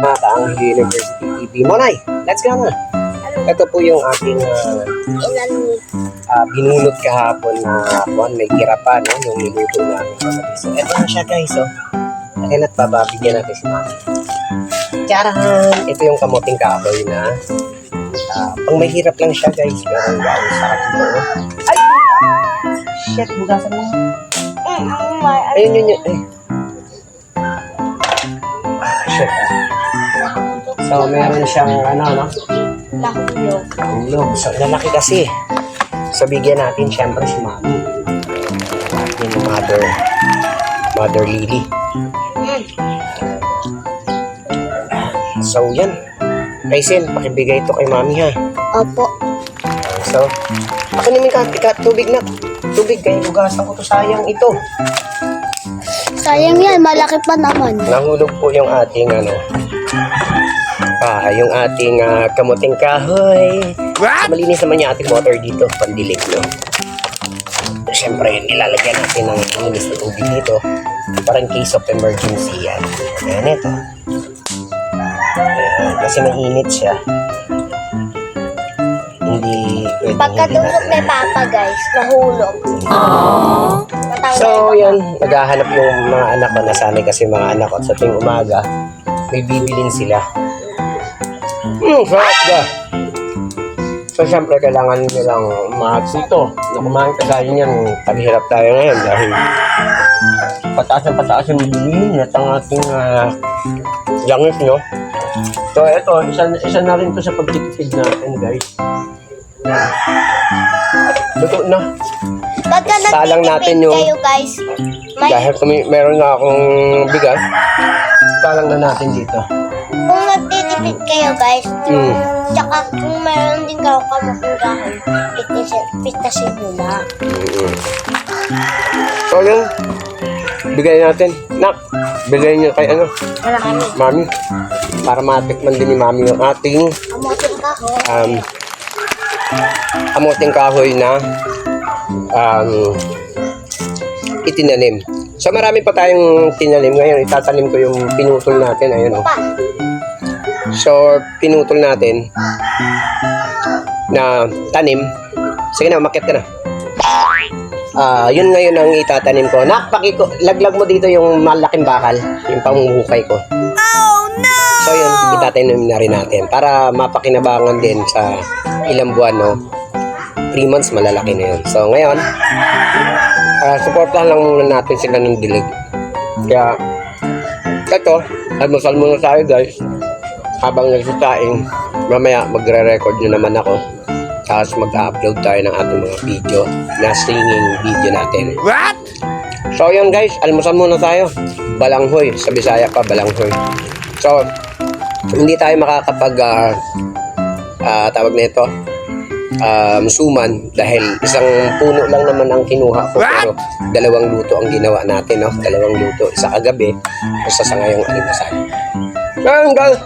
Kaanghel University TV. Monay, let's go na. Ito po yung ating binunot kahapon na may tira pa, no? Yung niluto namin kagabi. So, ito na siya guys. So, akin at bababigyan natin si Mami. Tiyarahan! Ito yung kamuting kahoy na pang mahirap lang siya guys. Pero ang gawin sa akin mo. Ay! Shit, bugasan mo. Ayun yun yun. Ay. Shit. So, meron siyang no? Hulog. So, lalaki kasi. So, bigyan natin siyempre si Mami. Ating Mother Lily. So, yan. Kaisen, pakibigay ito kay Mami ha. Opo. So, ako naman tubig na. Tubig, kaya lugasan ko to, sayang ito. Sayang yan, malaki pa naman. Nahulog po yung ating yung ating kamuting kahoy. Malinis naman yung ating water dito, pandilig, no? Siyempre, nilalagyan natin ng linis na tubig dito para in case of emergency yan. Ayan ito. Ayan, kasi mainit siya. Hindi pwedeng Pagkatulog may papa guys, nahulog. So, yan. Naghahanap yung mga anak ko. Nasanay kasi mga anak ko. Sa tuwing umaga, may bibilin sila. Sarap ka. So, syempre, kailangan nilang matuto na kumain kasi yan. Paghirap tayo ngayon dahil pataas yung bilihin at ang ating langis, no? So, ito, isa na rin to sa pagtitipid natin, guys. Luto na. Pagka Salang natin nagtitipid yung kayo guys, dahil meron na akong bigas, salang na natin dito. kung nagtitipid kayo guys, tsaka kung meron din kayo kamuting kahoy, pitasin nyo na. So yun, bigay natin. Nak, bigay niyo kay Mami. Para matikman din ni Mami yung ating kamuting kahoy na itinanim. So marami pa tayong tinanim ngayon. Itatanim ko yung pinutol natin. Ayun o. So pinutol natin na tanim. Sige na, umakyat ka na. Yun ngayon ang itatanim ko. Laglag mo dito yung malaking bakal. Yung pamumuhukay ko. Oh no! So yun, itatanim na rin natin. Para mapakinabangan din sa ilang buwan, no? 3 months, malalaki na yun. So ngayon, supportahan lang muna natin sila ng dilig. Kaya, ito, almusal muna tayo guys. Habang nagsasaing, mamaya magre-record nyo naman ako. Tapos mag-upload tayo ng ating mga video na singing video natin. What? So yun guys, almusal muna tayo. Balanghoy, sa Bisaya pa, balanghoy. So, hindi tayo makakapag tawag na ito suman dahil isang puno lang naman ang kinuha ko. Pero 2 luto ang ginawa natin, no? 2 luto, isa kagabi, isa sa ngayong almusal. So guys,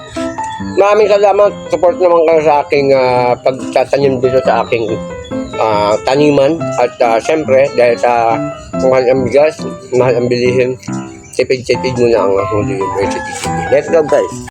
maraming salamat. Support naman kayo sa aking pagtatanim dito sa aking taniman. At syempre, dahil sa mahal ang bigas, mahal ang bilihin, tipid-tipid muna ang Holy University TV. Let's go guys!